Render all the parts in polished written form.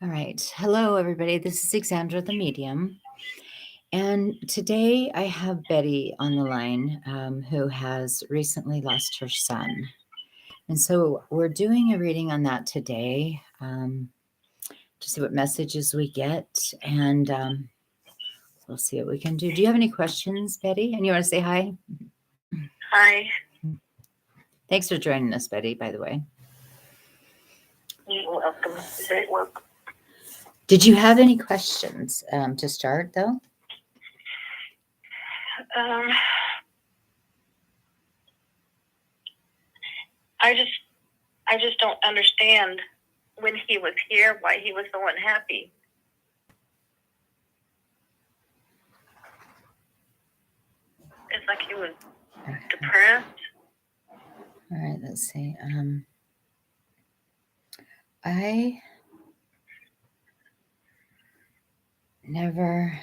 All right. Hello, everybody. This is Exandra the Medium. And today I have Betty on the line who has recently lost her son. And so we're doing a reading on that today to see what messages we get. And we'll see what we can do. Do you have any questions, Betty? And you want to say hi? Hi. Thanks for joining us, Betty, by the way. You're welcome. You're very welcome. Did you have any questions to start, though? I just don't understand when he was here why he was so unhappy. It's like he was depressed. All right, let's see. I never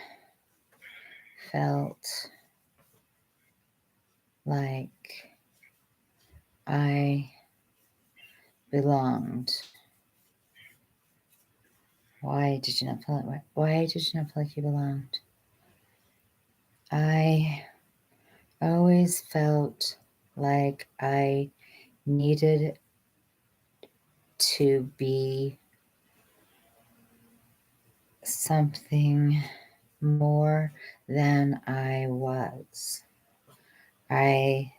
felt like I belonged. Why did you not feel like why did you not feel like you belonged? I always felt like I needed to be something more than I was. I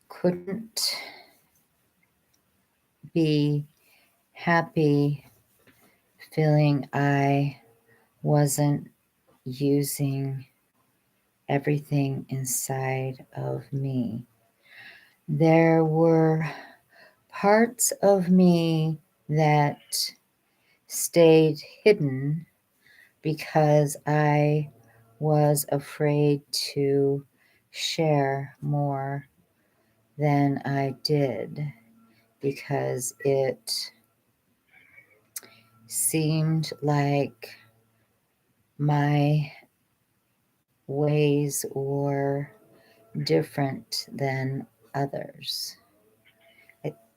couldn't be happy feeling I wasn't using everything inside of me. There were parts of me that stayed hidden because I was afraid to share more than I did because it seemed like my ways were different than others.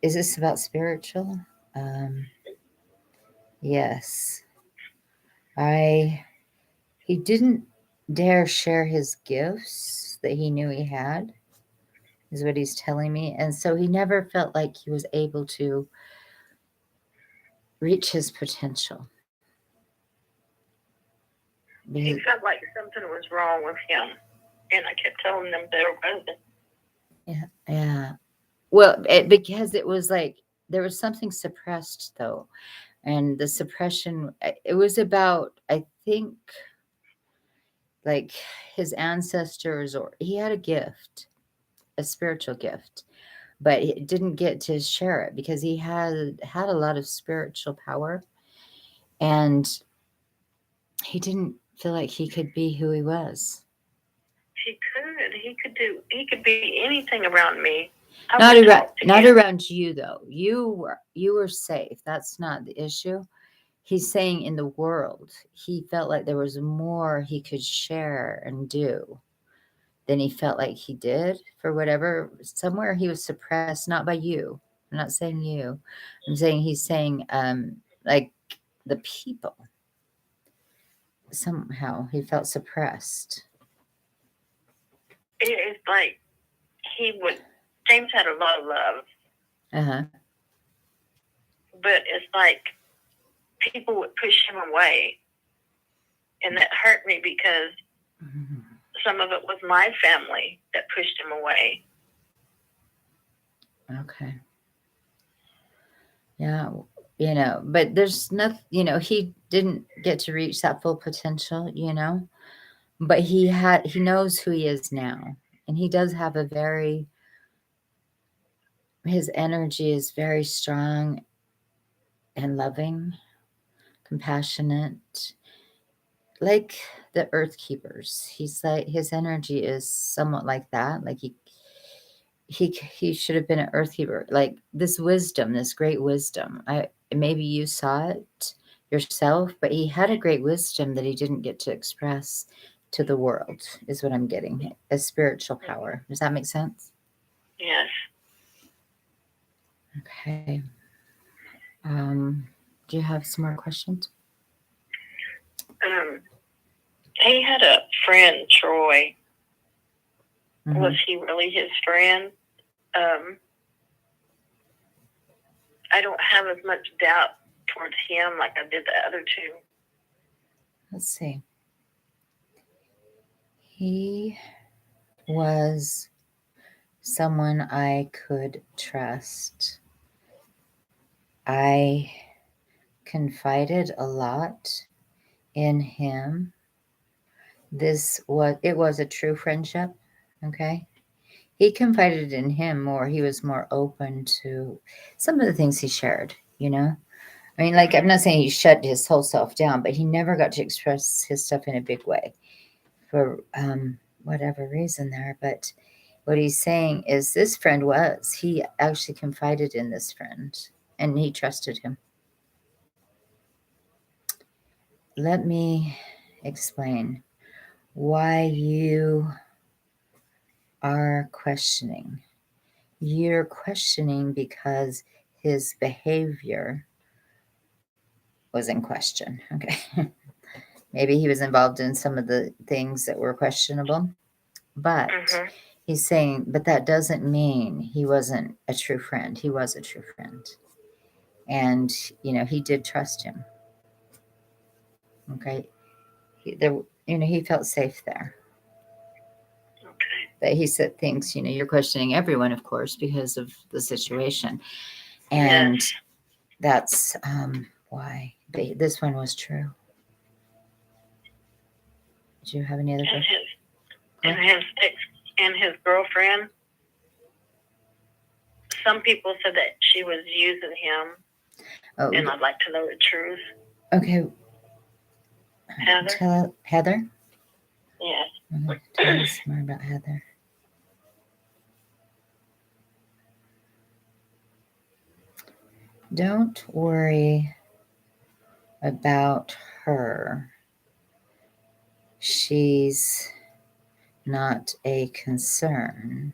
Is this about spiritual? Yes. He didn't dare share his gifts that he knew he had, is what he's telling me. And so he never felt like he was able to reach his potential. He felt like something was wrong with him. And I kept telling them there wasn't. Yeah. Well, because it was like there was something suppressed, though. And the suppression, it was about, I think, like his ancestors, or he had a gift, a spiritual gift, but he didn't get to share it because he had a lot of spiritual power, and he didn't feel like he could be who he was. He could be anything around me. Not around you, though. You were safe. That's not the issue. He's saying in the world, he felt like there was more he could share and do than he felt like he did for whatever. Somewhere he was suppressed, not by you. I'm not saying you. I'm saying he's saying like the people. Somehow he felt suppressed. It's like James had a lot of love. Uh-huh. But it's like people would push him away. And that hurt me because some of it was my family that pushed him away. Okay. Yeah, but there's nothing, he didn't get to reach that full potential, but he knows who he is now. And he does have his energy is very strong and loving, compassionate, like the earth keepers. He's like, his energy is somewhat like that. Like he should have been an earth keeper. Like this wisdom, this great wisdom. Maybe you saw it yourself, but he had a great wisdom that he didn't get to express to the world, is what I'm getting. A spiritual power. Does that make sense? Yes. Okay. Do you have some more questions? He had a friend, Troy. Mhm. Was he really his friend? I don't have as much doubt towards him like I did the other two. Let's see. He was someone I could trust. I confided a lot in him. It was a true friendship. Okay. He confided in him more. He was more open to some of the things he shared, you know? I mean, like, I'm not saying he shut his whole self down, but he never got to express his stuff in a big way for whatever reason there. But what he's saying is he actually confided in this friend and he trusted him. Let me explain why you are questioning. You're questioning because his behavior was in question. Okay. Maybe he was involved in some of the things that were questionable, but he's saying, but that doesn't mean he wasn't a true friend. He was a true friend. And, he did trust him. Okay. He felt safe there. Okay. But he said things, you're questioning everyone, of course, because of the situation. And Yes. that's why this one was true. Do you have any other questions? And his girlfriend. Some people said that she was using him. Oh, and I'd like to know the truth. Okay. Heather? Heather? Yes. Tell us more about Heather. Don't worry about her. She's not a concern.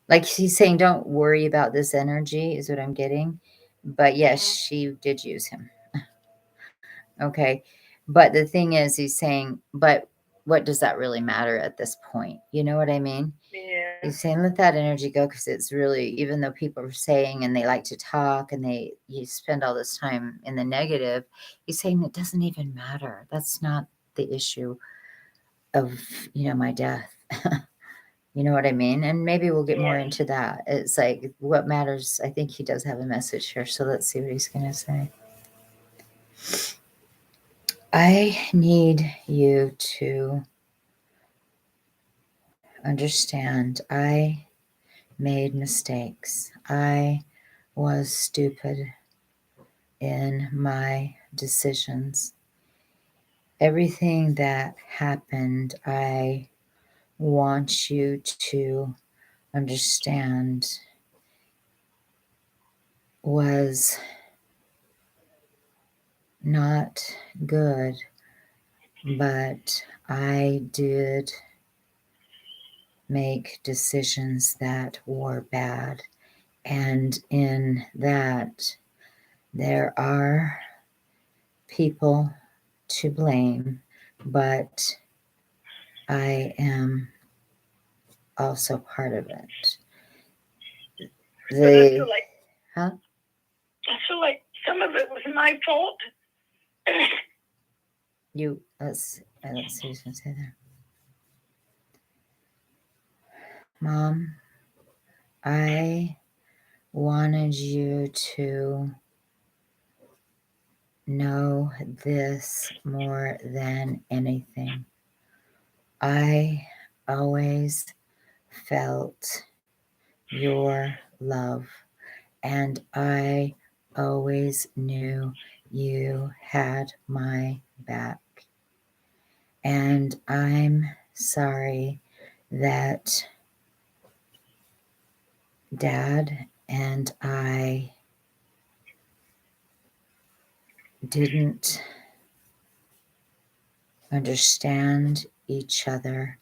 Like he's saying, don't worry about this energy, is what I'm getting. But yes, she did use him. Okay. But the thing is, he's saying, but what does that really matter at this point? You know what I mean? Yeah. He's saying, let that energy go, because it's really, even though people are saying and they like to talk and you spend all this time in the negative, he's saying it doesn't even matter. That's not the issue of, my death. You know what I mean? And maybe we'll get more into that. It's like what matters. I think he does have a message here. So let's see what he's going to say. I need you to understand I made mistakes. I was stupid in my decisions. Everything that happened, I want you to understand was not good, but I did make decisions that were bad. And in that, there are people to blame, but I am also part of it. I feel like some of it was my fault. Let's see who's going to say that. Mom, I wanted you to know this more than anything. I always felt your love, and I always knew you had my back. And I'm sorry that Dad and I didn't understand each other,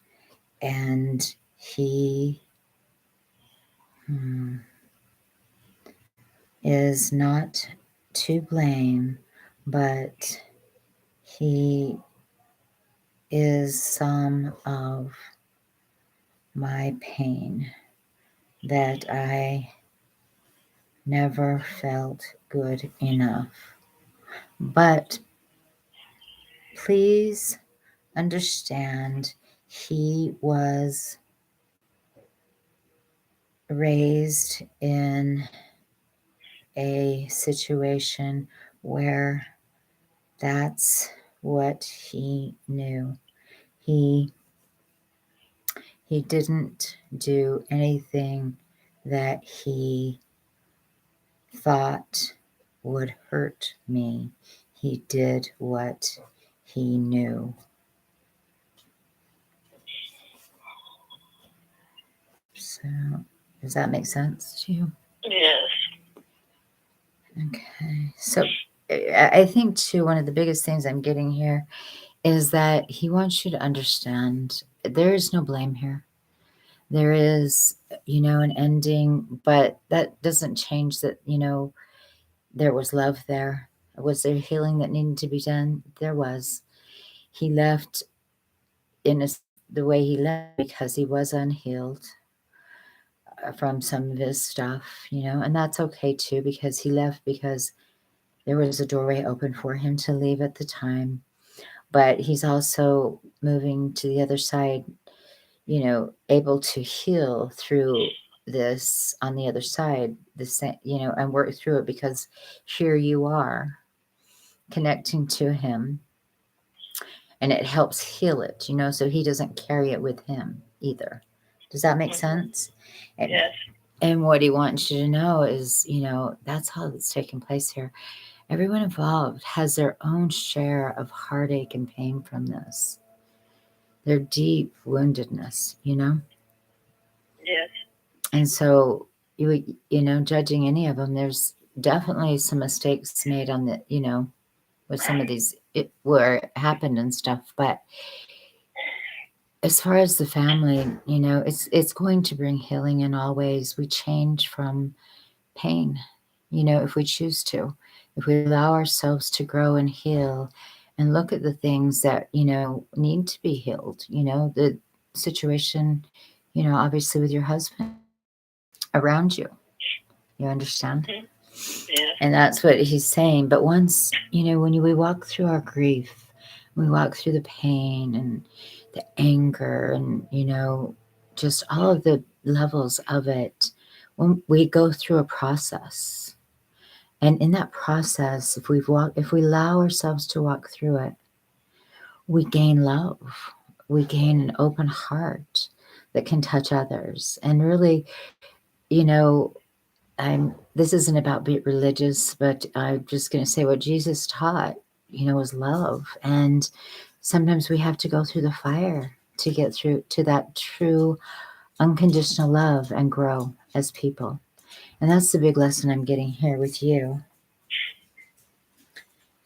and he is not to blame, but he is some of my pain that I never felt good enough. But please understand, he was raised in a situation where that's what he knew. He didn't do anything that he thought would hurt me. He did what he knew. So, does that make sense to you? Yes. Okay. So, I think, too, one of the biggest things I'm getting here is that he wants you to understand there is no blame here. There is, an ending, but that doesn't change that, there was love there. Was there healing that needed to be done? There was. He left the way he left because he was unhealed from some of his stuff, and that's okay too, because he left because there was a doorway open for him to leave at the time. But he's also moving to the other side, able to heal through this on the other side, the same, and work through it, because here you are connecting to him, and it helps heal it, so he doesn't carry it with him either. Does that make sense? Yes. And what he wants you to know is, that's all that's taking place here. Everyone involved has their own share of heartache and pain from this. Their deep woundedness, Yes. And so, judging any of them, there's definitely some mistakes made on the, with some of these, where it happened and stuff. But as far as the family, it's going to bring healing in all ways. We change from pain, if we choose to, if we allow ourselves to grow and heal and look at the things that, need to be healed, the situation, obviously with your husband around you. You understand? Mm-hmm. Yes. And that's what he's saying. But once, when we walk through our grief, we walk through the pain and the anger and, just all of the levels of it, when we go through a process. And in that process, if we allow ourselves to walk through it, we gain love. We gain an open heart that can touch others. And really, this isn't about being religious, but I'm just going to say what Jesus taught, was love. And sometimes we have to go through the fire to get through to that true unconditional love and grow as people. And that's the big lesson I'm getting here with you.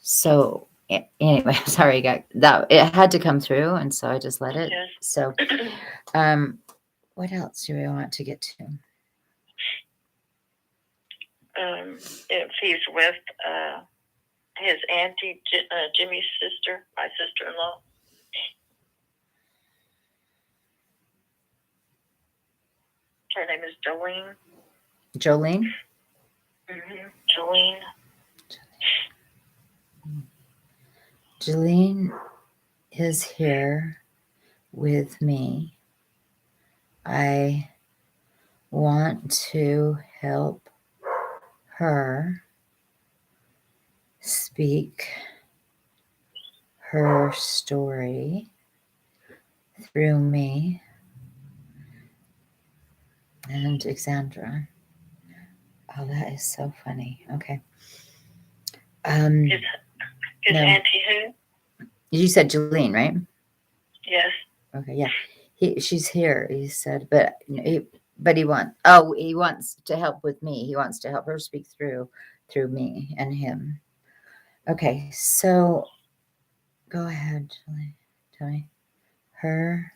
So anyway, sorry, that it had to come through, and so I just let it. Yes. So, what else do we want to get to? If he's with his auntie, Jimmy's sister, my sister-in-law. Her name is Jolene. Jolene? Mm-hmm. Jolene. Jolene is here with me. I want to help her speak her story through me and Alexandra. Oh, that is so funny. Okay. His no. auntie who? You said Jolene, right? Yes. Okay, yeah. She's here, he said, but he wants to help with me. He wants to help her speak through me and him. Okay, so go ahead, Jolene. Tell me. Her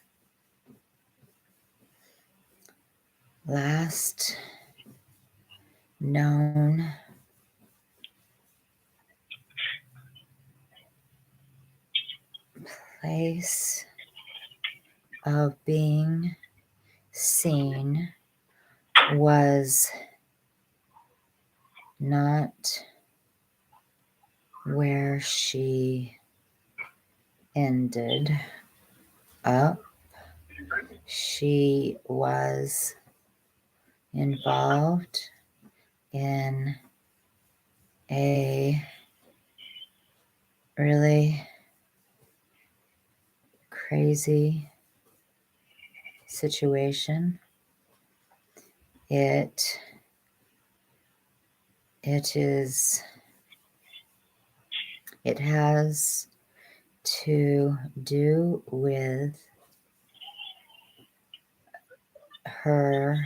last known place of being seen was not where she ended up. She was involved in a really crazy situation. It has to do with her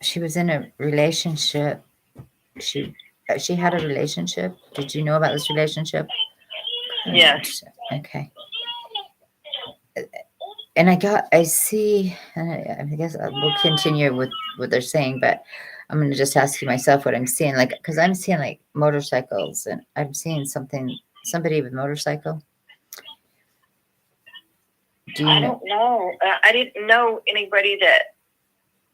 she was in a relationship. She had a relationship. Did you know about this relationship? Yes. Okay. And I see, and I guess we'll continue with what they're saying, but I'm going to just ask you myself what I'm seeing, like, because I'm seeing like motorcycles, and I'm seeing somebody with motorcycle. I don't know. I didn't know anybody that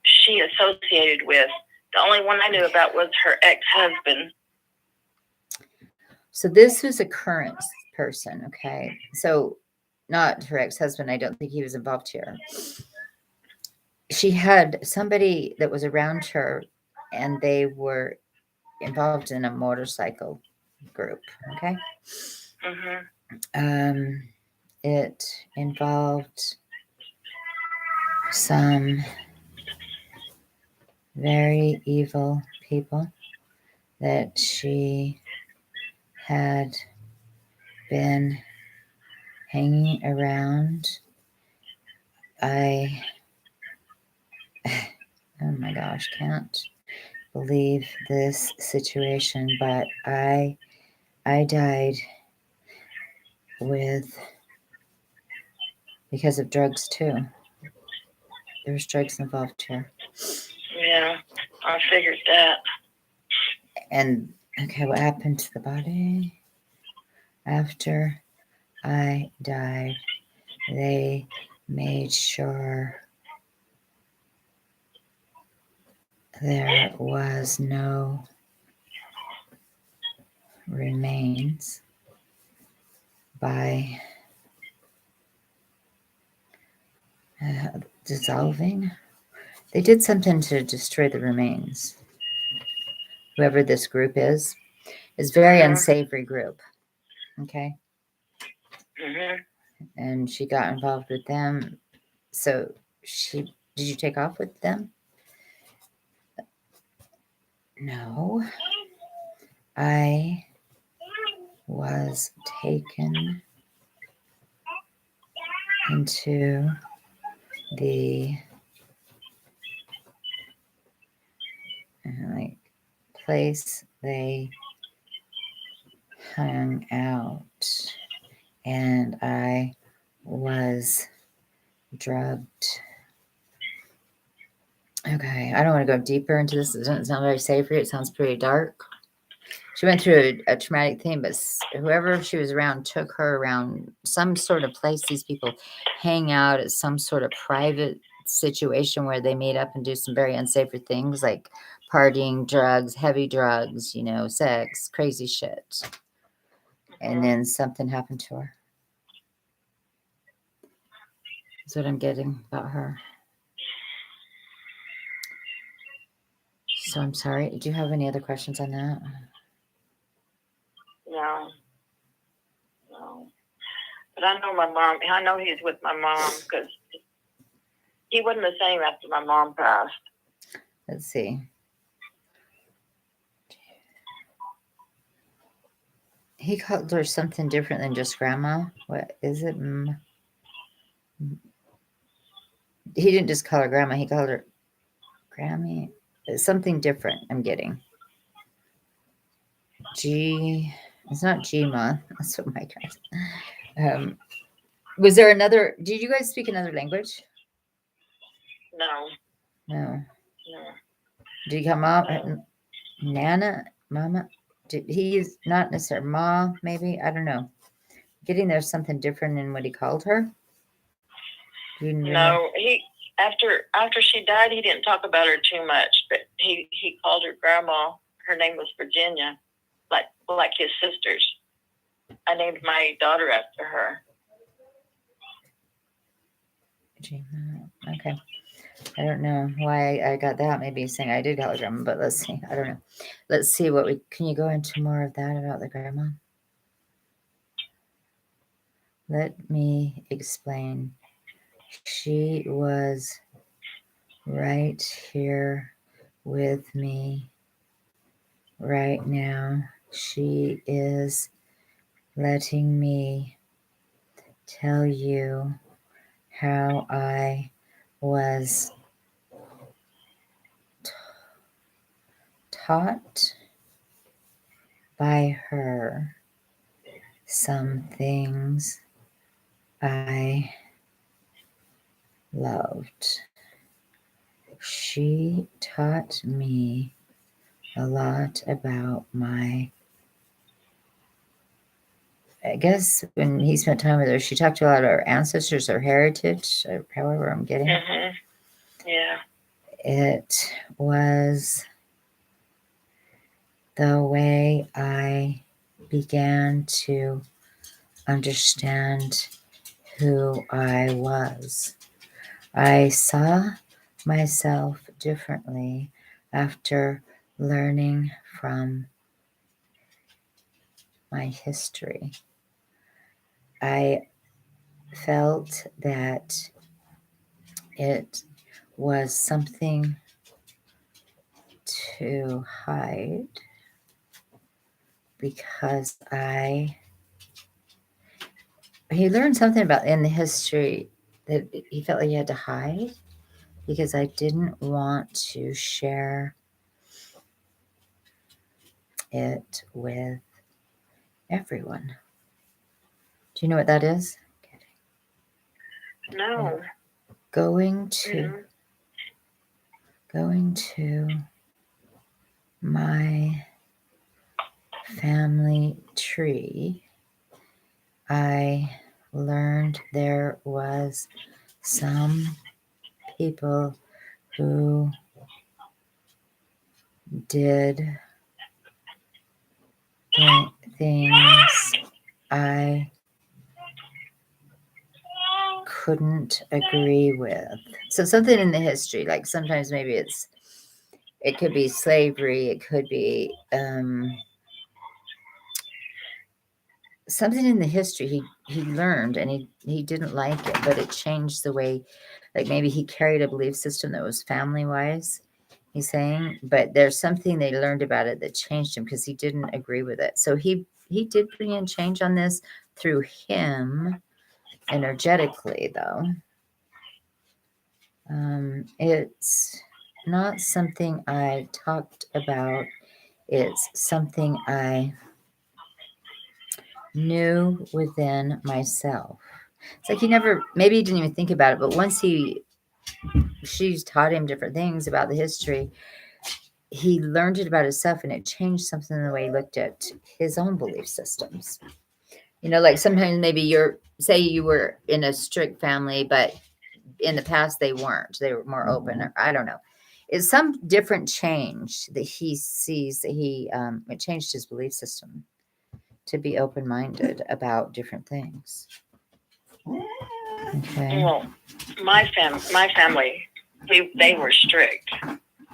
she associated with. The only one I knew about was her ex-husband. So this was a current person, okay? So not her ex-husband. I don't think he was involved here. She had somebody that was around her, and they were involved in a motorcycle group, okay? Mm-hmm. It involved some very evil people that she had been hanging around. Oh my gosh, can't believe this situation, but I died because of drugs too. There's drugs involved here. Yeah, I figured that. And okay, what happened to the body? After I died, they made sure there was no remains by dissolving. They did something to destroy the remains. Whoever this group is very unsavory group. Okay. Mm-hmm. And she got involved with them. So did you take off with them? No. I was taken into the place they hung out, and I was drugged. Okay, I don't want to go deeper into this. It doesn't sound very savory. It sounds pretty dark. She went through a traumatic thing, but whoever she was around took her around some sort of place. These people hang out at some sort of private situation where they meet up and do some very unsavory things like partying, drugs, heavy drugs, sex, crazy shit. And then something happened to her. That's what I'm getting about her. So I'm sorry. Do you have any other questions on that? No. But I know my mom. I know he's with my mom because he wasn't the same after my mom passed. Let's see. He called her something different than just grandma. What is it? He didn't just call her grandma. He called her Grammy. It's something different I'm getting. It's not Gma. That's what my guys. Was there another? Did you guys speak another language? No. Did you come up? Nana? Mama? He's not necessarily Ma, maybe? I don't know. Getting there's something different in what he called her. Do you remember? No, he after she died, he didn't talk about her too much, but he called her grandma. Her name was Virginia, like his sisters. I named my daughter after her. Okay. I don't know why I got that. Maybe he's saying I did call her grandma, but let's see. I don't know. Let's see what we can. You go into more of that about the grandma? Let me explain. She was right here with me right now. She is letting me tell you how I was taught by her some things I loved. She taught me a lot about I guess when he spent time with her, she talked a lot about her ancestors, her heritage, however I'm getting. Mm-hmm. Yeah. It was the way I began to understand who I was. I saw myself differently after learning from my history. I felt that it was something to hide because he learned something about in the history that he felt like he had to hide because I didn't want to share it with everyone. Do you know what that is? No. Going to my family tree, I learned there was some people who did things I couldn't agree with. So something in the history, like sometimes maybe it could be slavery, it could be something in the history he learned and he didn't like it, but it changed the way, like maybe he carried a belief system that was family wise, he's saying, but there's something they learned about it that changed him because he didn't agree with it. So he did bring in change on this through him energetically, though. It's not something I talked about. It's something I knew within myself. It's like he never, maybe he didn't even think about it, but once she's taught him different things about the history, he learned it about himself and it changed something in the way he looked at his own belief systems. You know, like sometimes maybe say you were in a strict family, but in the past they weren't. They were more open, or I don't know. It's some different change that he sees that it changed his belief system to be open-minded about different things. Okay. Well, my family, they were strict,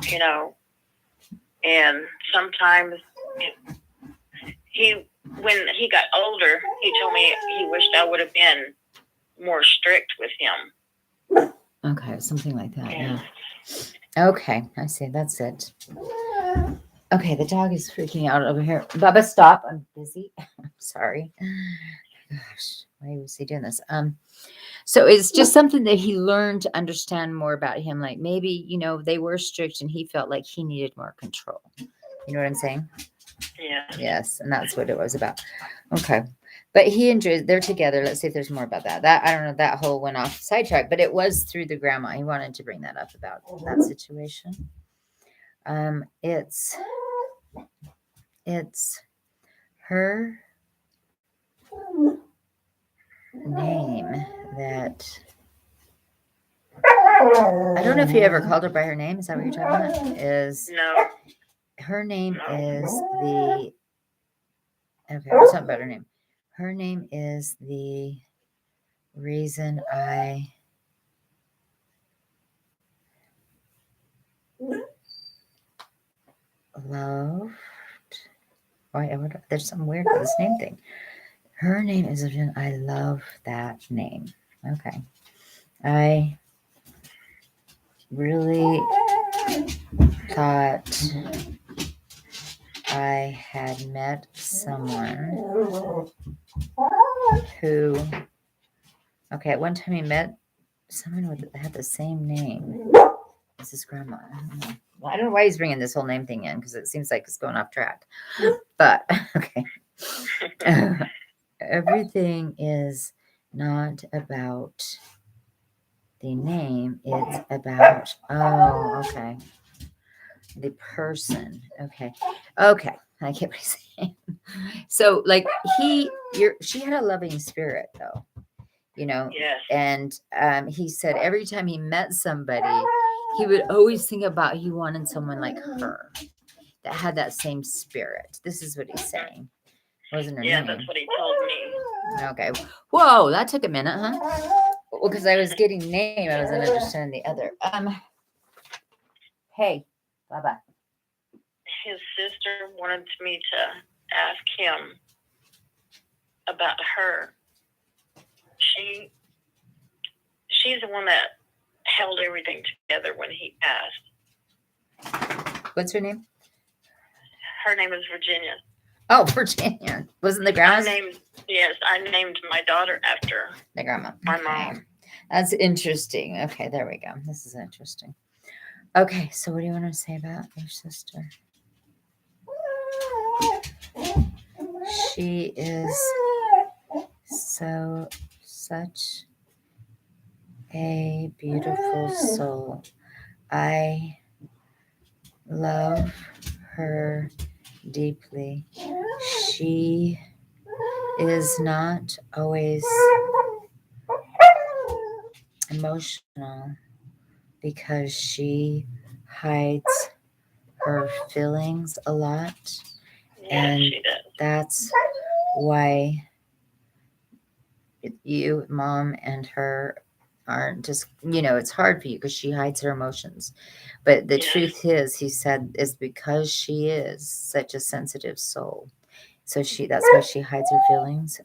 you know, and sometimes when he got older, he told me he wished I would have been more strict with him. Okay, something like that. Yeah. Okay, I see. That's it. Okay, the dog is freaking out over here. Bubba, stop. I'm busy. I'm sorry. Gosh, why was he doing this? So it's just something that he learned to understand more about him. Like maybe, they were strict and he felt like he needed more control. You know what I'm saying? Yeah. Yes, and that's what it was about. Okay. But he enjoys, they're together. Let's see if there's more about that. I don't know, that whole went off sidetrack, but it was through the grandma. He wanted to bring that up about that situation. It's It's her name that I don't know if you ever called her by her name. Is that what you're talking about? No. Her name No. is the okay, what's something about her name? Her name is the reason I loved. There's something weird about this name thing. Her name is I love that name. Okay. I really thought I had met someone who, okay, at one time he met someone that had the same name as his grandma. I don't know why he's bringing this whole name thing in because it seems like it's going off track. But, okay. Everything is not about the name, it's about, oh, okay. The person. Okay. Okay. I get what he's saying. So, like, she had a loving spirit, though, Yes. and he said every time he met somebody, he would always think about he wanted someone like her that had that same spirit. This is what he's saying. Wasn't her Yeah, name? that's what he told me. Okay. Whoa, that took a minute, huh? Well, because I was getting name, I wasn't understanding the other. Hey, bye-bye. His sister wanted me to ask him about her. She's the one that held everything together when he passed. What's her name? Her name is Virginia. Oh, Virginia. Wasn't the grandma? I named my daughter after the grandma. My mom. That's interesting. Okay, there we go. This is interesting. Okay, so what do you want to say about your sister? She is such a beautiful soul. I love her deeply. She is not always emotional because she hides her feelings a lot. Yes, she does. That's why you, mom, and her aren't just, it's hard for you because she hides her emotions. But the truth is, he said, is because she is such a sensitive soul. So that's why she hides her feelings.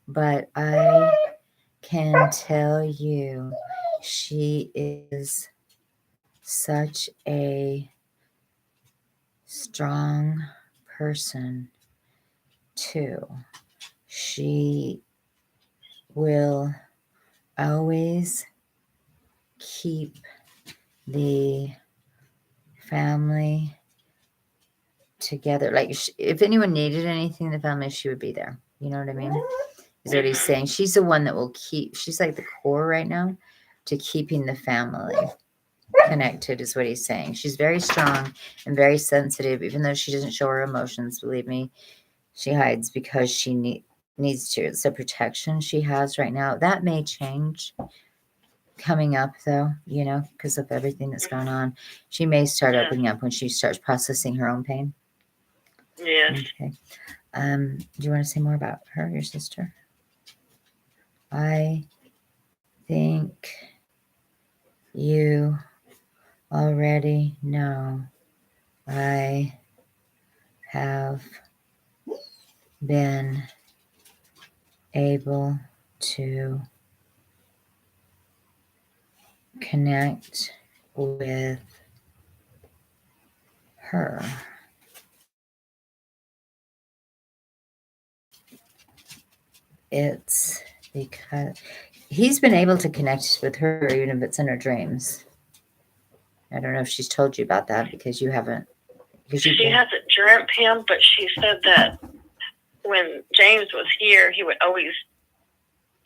But I can tell you, she is such a strong person too. She will always keep the family together. Like, if anyone needed anything in the family, she would be there. You know what I mean? Is what he's saying. She's the one that will she's like the core right now to keeping the family connected, is what he's saying. She's very strong and very sensitive, even though she doesn't show her emotions. Believe me, she hides because she needs to. It's a protection she has right now. That may change coming up, though, because of everything that's going on. She may start opening up when she starts processing her own pain. Yes. Okay. Do you want to say more about her, your sister? I think you already know I have been able to connect with her. It's because he's been able to connect with her even if it's in her dreams. I don't know if she's told you about that because you haven't. She hasn't dreamt him, but she said that when James was here, he would always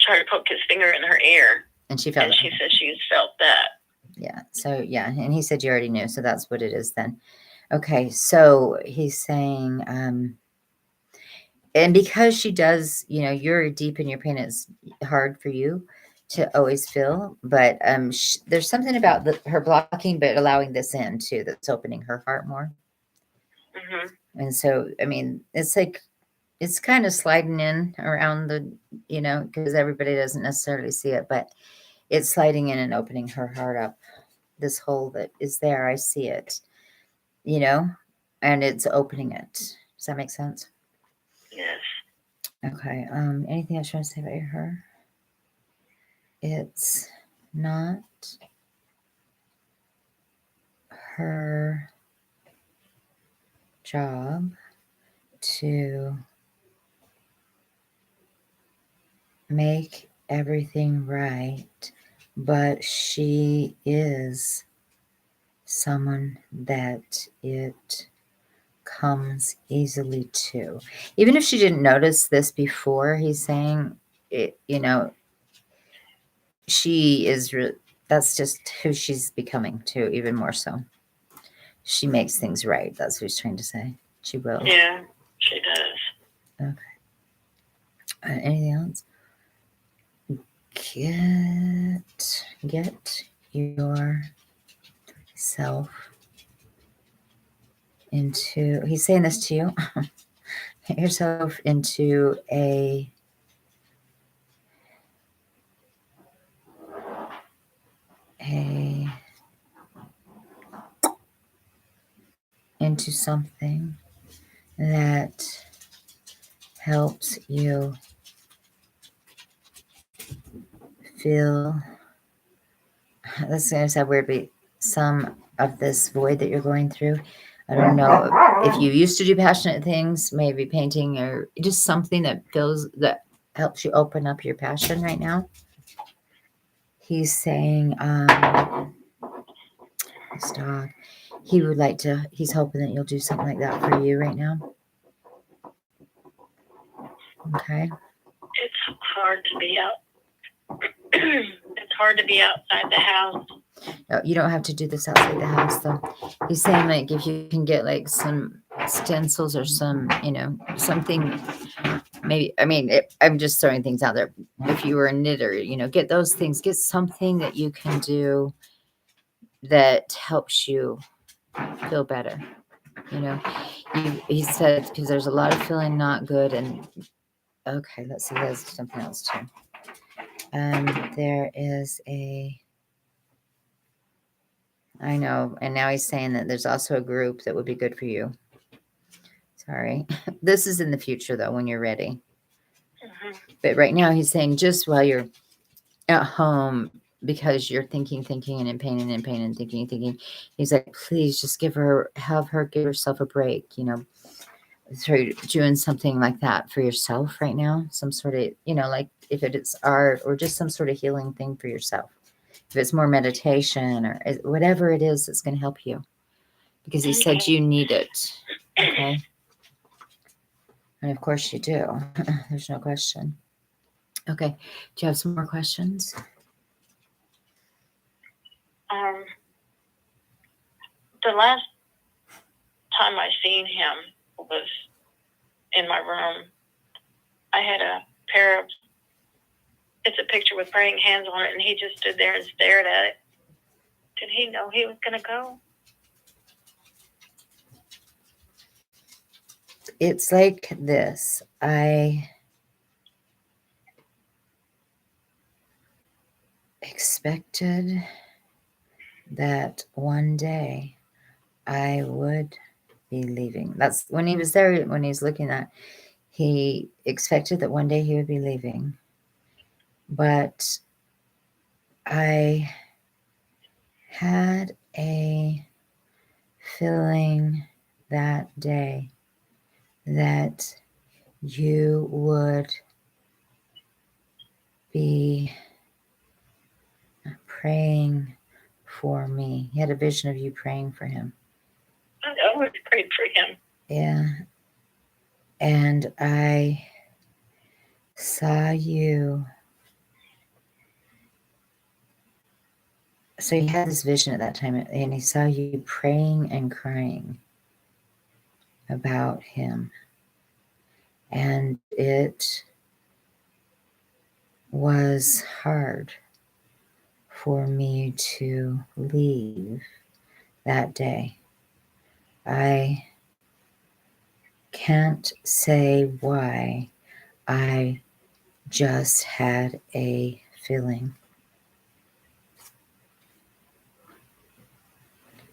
try to poke his finger in her ear. And she felt and she said she's felt that. Yeah. So, yeah. And he said you already knew. So that's what it is then. Okay, so he's saying, and because she does, you're deep in your pain, it's hard for you to always feel, but there's something about her blocking, but allowing this in too, that's opening her heart more. And so, I mean, it's like, it's kind of sliding in around the, because everybody doesn't necessarily see it, but it's sliding in and opening her heart up. This hole that is there, I see it, and it's opening it. Does that make sense? Yes. Okay. Anything else you want to say about her? It's not her job to make everything right, but she is someone that it comes easily to. Even if she didn't notice this before, he's saying, she is, that's just who she's becoming too, even more so. She makes things right. That's what he's trying to say. She will. Yeah, she does. Okay. Anything else? Get yourself into, he's saying this to you, get yourself into into something that helps you feel, this is going to sound weird, but some of this void that you're going through, I don't know if you used to do passionate things, maybe painting or just something that helps you open up your passion right now. He's saying, this dog, he would like to, he's hoping that you'll do something like that for you right now. Okay. It's hard to be out. It's hard to be outside the house. No, you don't have to do this outside the house though. He's saying like if you can get like some stencils or some, something, maybe, I mean, I'm just throwing things out there. If you were a knitter, get those things, get something that you can do that helps you feel better. He said, because there's a lot of feeling not good. And okay, let's see, there's something else too. There is I know, and now he's saying that there's also a group that would be good for you. Sorry. This is in the future though, when you're ready. But right now he's saying just while you're at home, because you're thinking and in pain and thinking. He's like, please just have her give herself a break, start doing something like that for yourself right now. Some sort of, like if it's art or just some sort of healing thing for yourself. If it's more meditation or whatever it is that's going to help you. Because he said you need it. Okay. And of course you do. There's no question. Okay. Do you have some more questions? The last time I seen him was in my room. I had a pair of, it's a picture with praying hands on it, and he just stood there and stared at it. Did he know he was going to go? It's like this. I expected that one day I would be leaving. That's when he was there, when he's looking at, he expected that one day he would be leaving. But I had a feeling that day that you would be praying for me. He had a vision of you praying for him. I always prayed for him. Yeah. And I saw you. So he had this vision at that time, and he saw you praying and crying. about him. And it was hard for me to leave that day. I can't say why. I just had a feeling.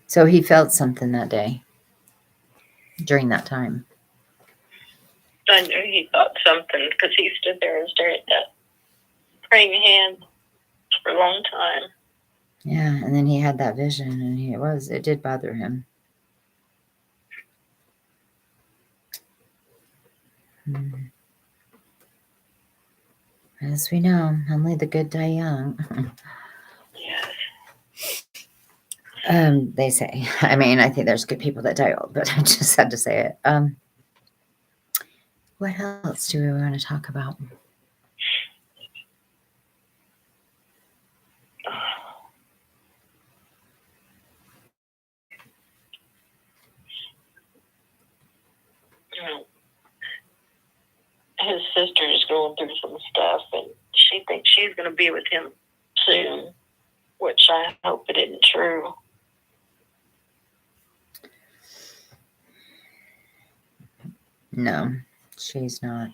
So he felt something that day during that time. I knew he thought something because he stood there and stared at that praying hand for a long time. Yeah, and then he had that vision, and it did bother him. As we know, only the good die young. Yes. They say. I mean, I think there's good people that die old, but I just had to say it. What else do we want to talk about? His sister is going through some stuff, and she thinks she's going to be with him soon, which I hope it isn't true. No, she's not.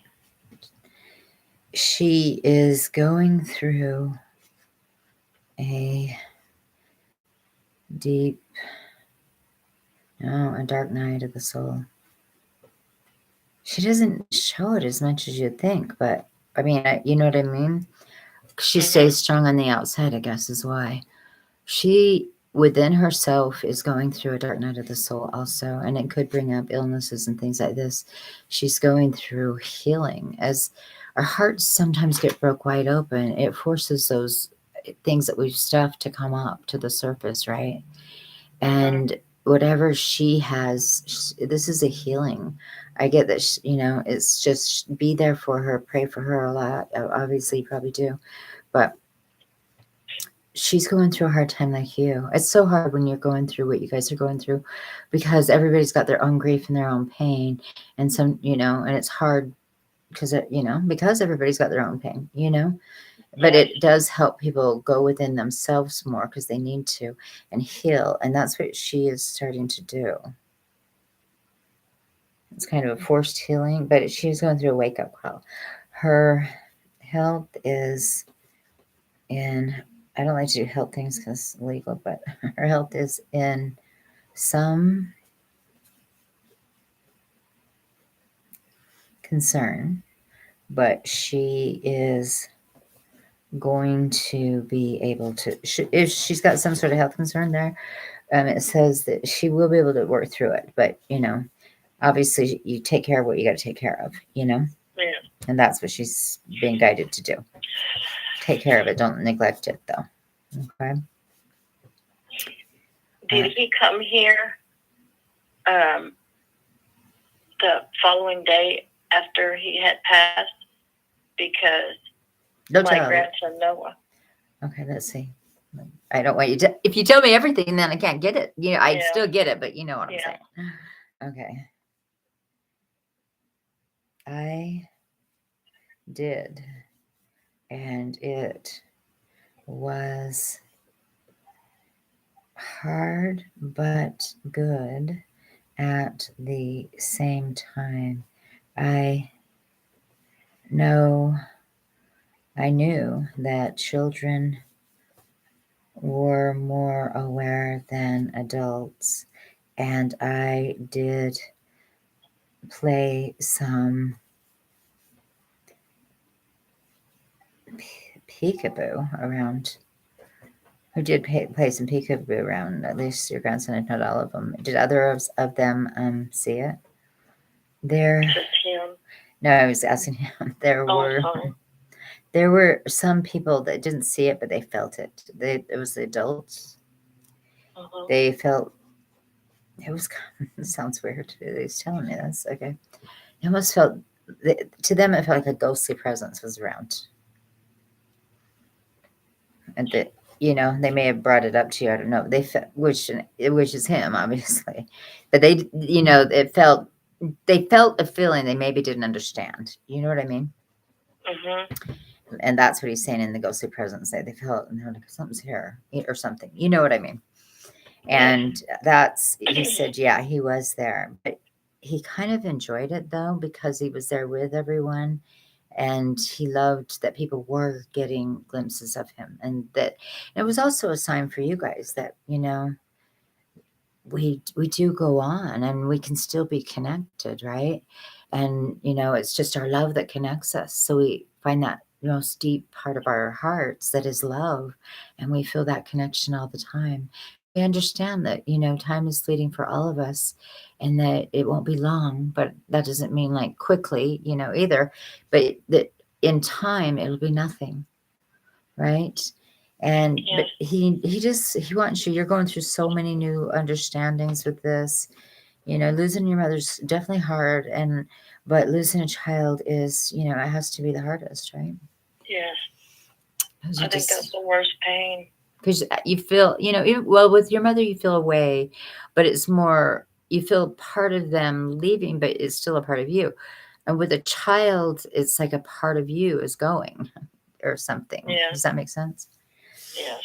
She is going through a dark night of the soul. She doesn't show it as much as you'd think, but I mean, you know what I mean? She stays strong on the outside, I guess, is why. She, within herself, is going through a dark night of the soul also, and it could bring up illnesses and things like this. She's going through healing. As our hearts sometimes get broke wide open, it forces those things that we've stuffed to come up to the surface, right? And whatever she has, this is a healing. I get that, it's just be there for her, pray for her a lot. Obviously, you probably do. But she's going through a hard time like you. It's so hard when you're going through what you guys are going through because everybody's got their own grief and their own pain. And and it's hard because everybody's got their own pain, But it does help people go within themselves more because they need to and heal. And that's what she is starting to do. It's kind of a forced healing, but she's going through a wake-up call. Her health is in, I don't like to do health things because it's illegal, but her health is in some concern, but she is going to be able to, if she's got some sort of health concern there, it says that she will be able to work through it. But, obviously you take care of what you got to take care of, Yeah. And that's what she's being guided to do. Take care of it. Don't neglect it, though. Okay. Did he come here the following day after he had passed? Because my grandson Noah. Okay, let's see. I don't want you to. If you tell me everything, then I can't get it. I'd still get it, but you know what I'm saying. Okay. I did, and it was hard but good at the same time. I knew that children were more aware than adults, and I did play some peekaboo around. Who did play some peekaboo around? At least your grandson, if not all of them. Did others of them see it? Just him. No, I was asking him. There were some people that didn't see it, but they felt it. It was the adults. They felt. It sounds weird to do. He's telling me this. Okay, it almost felt. To them, it felt like a ghostly presence was around, and that they may have brought it up to you. I don't know. They felt, which is him, obviously, but they, it felt they felt a feeling they maybe didn't understand. You know what I mean? And that's what he's saying in the ghostly presence. They felt, and they're like, something's here or something. You know what I mean? And he said, yeah, he was there. But he kind of enjoyed it, though, because he was there with everyone. And he loved that people were getting glimpses of him. And that it was also a sign for you guys that, we do go on and we can still be connected, right? And it's just our love that connects us. So we find that most deep part of our hearts that is love, and we feel that connection all the time. We understand that time is fleeting for all of us, and that it won't be long, but that doesn't mean like quickly either, but that in time it'll be nothing, right? And but he wants you. You're going through so many new understandings with this. Losing your mother's definitely hard, but losing a child is, it has to be the hardest, right? Yes. I think that's the worst pain. Because you feel, well, with your mother, you feel away, but it's more, you feel part of them leaving, but it's still a part of you. And with a child, it's like a part of you is going or something. Yeah. Does that make sense? Yes.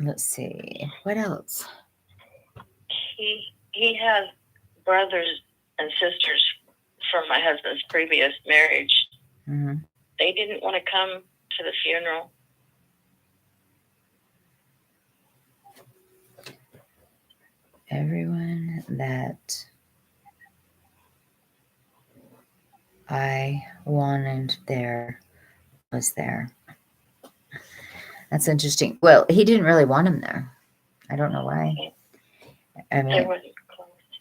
Let's see. What else? He has brothers and sisters from my husband's previous marriage. Mm-hmm. They didn't want to come to the funeral. Everyone that I wanted there was there. That's interesting. Well, he didn't really want him there. I don't know why. I mean,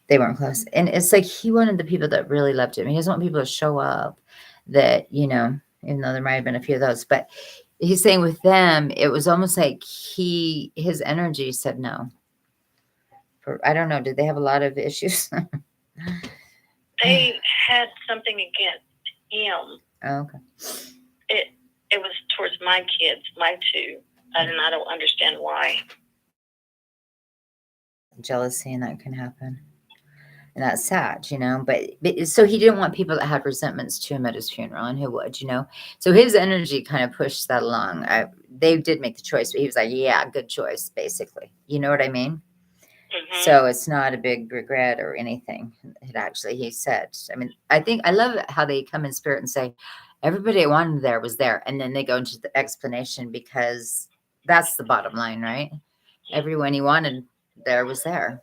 they weren't close. And it's like he wanted the people that really loved him. He doesn't want people to show up that, even though there might have been a few of those. But he's saying with them, it was almost like his energy said no. I don't know. Did they have a lot of issues? They had something against him. Oh, okay. It was towards my kids, my two, and I don't understand why. Jealousy, and that can happen. And that's sad, but so he didn't want people that had resentments to him at his funeral, and who would, so his energy kind of pushed that along. They did make the choice, but he was like, yeah, good choice, basically. You know what I mean? Mm-hmm. So it's not a big regret or anything. He said, I love how they come in spirit and say, everybody I wanted there was there. And then they go into the explanation, because that's the bottom line, right? Everyone he wanted there was there.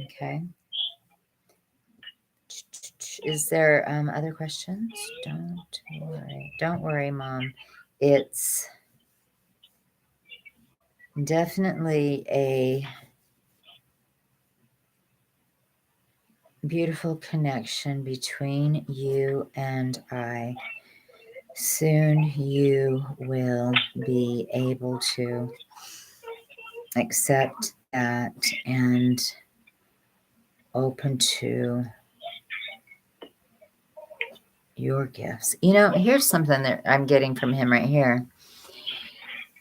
Okay. Is there other questions? Don't worry, Mom. It's definitely a beautiful connection between you and I. Soon you will be able to accept that and open to your gifts. Here's something that I'm getting from him right here.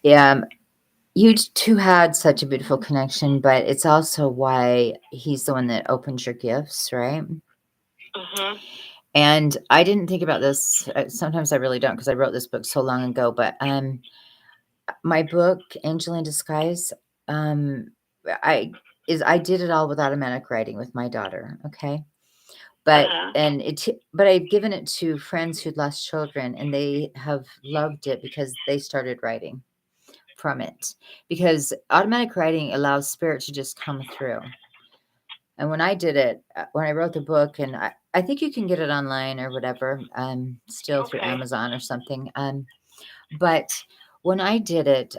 You two had such a beautiful connection, but it's also why he's the one that opens your gifts, right? Mm-hmm. And I didn't think about this. Sometimes I really don't, because I wrote this book so long ago. But my book, Angel in Disguise, I did it all with automatic writing with my daughter. Okay. But but I've given it to friends who'd lost children, and they have loved it because they started writing from it, because automatic writing allows spirit to just come through. And when I did it, when I wrote the book, and I think you can get it online or whatever, still through Amazon or something. But when I did it,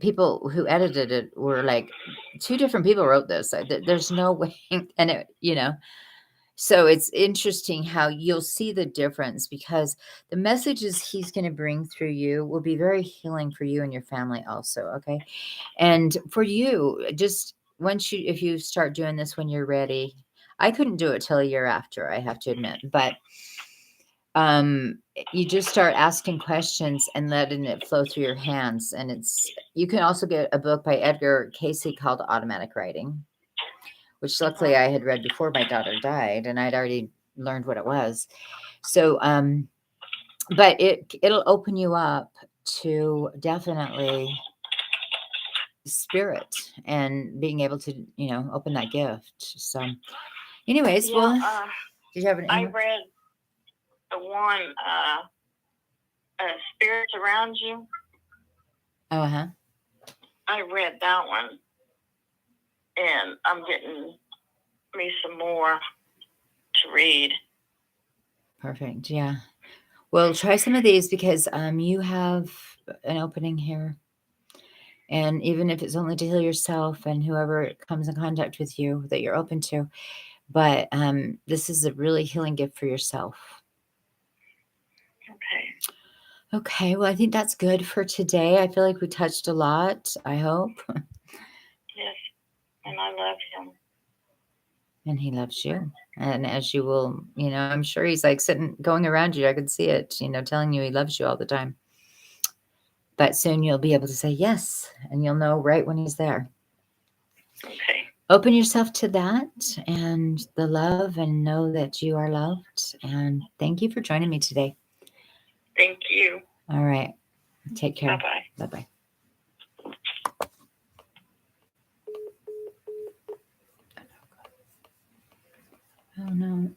people who edited it were like, two different people wrote this. There's no way, and it, so it's interesting how you'll see the difference, because the messages he's going to bring through you will be very healing for you and your family also. Okay. And for you, just if you start doing this when you're ready, I couldn't do it till a year after, I have to admit, but you just start asking questions and letting it flow through your hands. And you can also get a book by Edgar Casey called Automatic Writing, which luckily I had read before my daughter died, and I'd already learned what it was. So, but it'll open you up to definitely spirit and being able to, open that gift. So anyways, well, did you have I read the one, Spirits Around You. Oh, I read that one, and I'm getting me some more to read. Perfect. Yeah. Well, try some of these because you have an opening here. And even if it's only to heal yourself and whoever comes in contact with you that you're open to, but this is a really healing gift for yourself. Okay. Okay. Well, I think that's good for today. I feel like we touched a lot, I hope. Yes. And I love him. And he loves you. And as you will, I'm sure he's like going around you. I could see it, telling you he loves you all the time. But soon you'll be able to say yes, and you'll know right when he's there. Okay. Open yourself to that and the love, and know that you are loved. And thank you for joining me today. Thank you. All right. Take care. Bye-bye. Bye-bye. Oh, no.